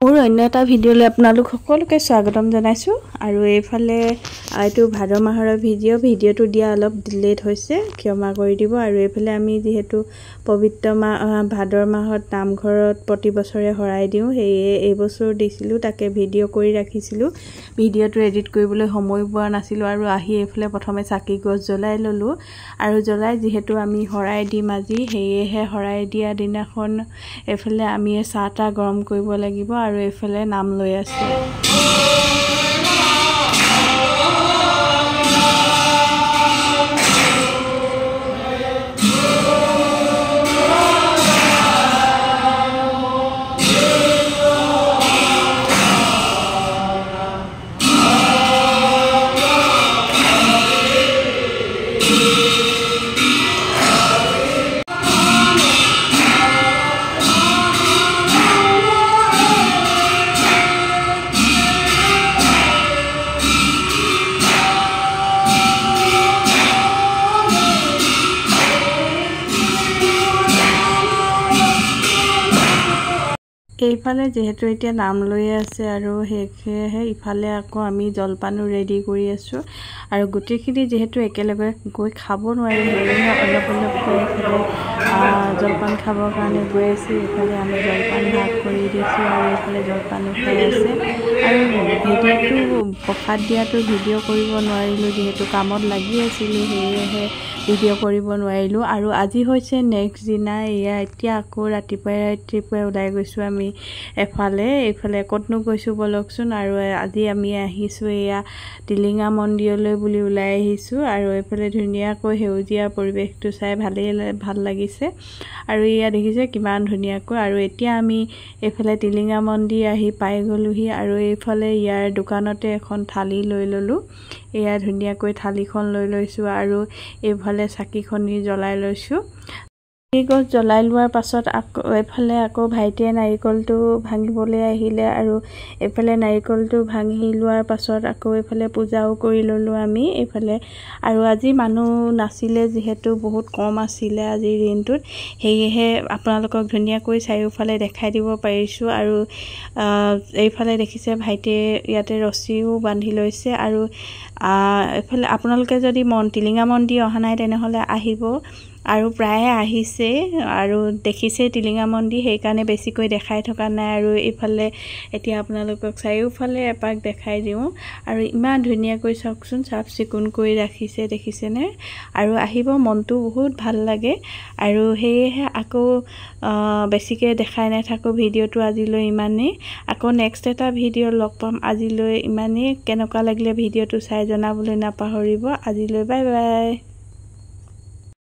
মোৰ অন্য এটা ভিডিঅ'লৈ আপোনালোক সকলোকে স্বাগতম জনাইছোঁ আৰু এইফালে এইটো ভাদ মাহৰ ভিডিঅ'টো দিয়া অলপ ডিলেট হৈছে ক্ষমা কৰি দিব আৰু এইফালে আমি যেহেতু পবিত্ৰ ভাদৰ মাহত নামঘৰত প্ৰতি বছৰে হৰাই দিওঁ সেয়ে এই বছৰ দিছিলোঁ তাকে ভিডিঅ' কৰি ৰাখিছিলোঁ ভিডিঅ'টো এডিট কৰিবলৈ সময় পোৱা নাছিলোঁ আৰু আহি এইফালে প্ৰথমে চাকি গছ জ্বলাই ল'লোঁ আৰু জ্বলাই যিহেতু আমি হৰাই দিম আজি সেয়েহে হৰাই দিয়া দিনাখন এইফালে আমি চাহ গৰম কৰিব লাগিব আৰু এইফালে নাম লৈ আছে এইফালে যেহেতু এতিয়া নাম লৈ আছে আৰু সেয়েহে ইফালে আকৌ আমি জলপানো ৰেডি কৰি আছোঁ আৰু গোটেইখিনি যেহেতু একেলগে গৈ খাব নোৱাৰি সেয়েহে অলপ অলপকৈ জলপান খাবৰ কাৰণে গৈ আছোঁ এইফালে আমি জলপান ভাগ কৰি দিছোঁ আৰু এইফালে জলপানো খাই আছে আৰু ভিডিঅ'টো প্ৰসাদ দিয়াটো ভিডিঅ' কৰিব নোৱাৰিলোঁ যিহেতু কামত লাগি আছিলোঁ সেয়েহে ভিডিঅ' কৰিব নোৱাৰিলোঁ আৰু আজি হৈছে নেক্সট দিনা এয়া এতিয়া আকৌ ৰাতিপুৱাই ওলাই গৈছোঁ আমি এইফালে ক'তনো গৈছোঁ বলকচোন আৰু আজি আমি আহিছোঁ এয়া টিলিঙা মন্দিৰলৈ বুলি ওলাই আহিছোঁ আৰু এইফালে ধুনীয়াকৈ সেউজীয়া পৰিৱেশটো চাই ভাল লাগিছে আৰু এয়া দেখিছে কিমান ধুনীয়াকৈ আৰু এতিয়া আমি এইফালে টিলিঙা মন্দিৰ আহি পাই গ'লোহি আৰু এইফালে ইয়াৰ দোকানতে এখন থালি লৈ ল'লোঁ এয়া ধুনীয়াকৈ থালিখন লৈ লৈছোঁ আৰু এইফালে চাকিখনি জ্বলাই লৈছোঁ গছ জ্বলাই লোৱাৰ পাছত এইফালে আকৌ ভাইটিয়ে নাৰিকলটো ভাঙিবলৈ আহিলে আৰু এইফালে নাৰিকলটো ভাঙি লোৱাৰ পাছত আকৌ এইফালে পূজাও কৰি ল'লোঁ আমি এইফালে আৰু আজি মানুহ নাছিলে যিহেতু বহুত কম আছিলে আজিৰ দিনটোত সেয়েহে আপোনালোকক ধুনীয়াকৈ চাৰিওফালে দেখাই দিব পাৰিছোঁ আৰু এইফালে দেখিছে ভাইটিয়ে ইয়াতে ৰছীও বান্ধি লৈছে আৰু এইফালে আপোনালোকে যদি টিলিঙা মন্দিৰ অহা নাই তেনেহ'লে আহিব আৰু প্ৰায়ে আহিছে আৰু দেখিছে টিলিঙা মন্দিৰ সেইকাৰণে বেছিকৈ দেখাই থকা নাই আৰু এইফালে এতিয়া আপোনালোকক চাৰিওফালে এপাক দেখাই দিওঁ আৰু ইমান ধুনীয়াকৈ চাওকচোন চাফ চিকুণ কৰি ৰাখিছে দেখিছেনে আৰু আহিব মনটো বহুত ভাল লাগে আৰু সেয়েহে আকৌ বেছিকৈ দেখাই নাথাকোঁ ভিডিঅ'টো আজিলৈ ইমানেই আকৌ নেক্সট এটা ভিডিঅ' লগ পাম আজিলৈ ইমানেই কেনেকুৱা লাগিলে ভিডিঅ'টো চাই জনাবলৈ নাপাহৰিব আজিলৈ বাই বাই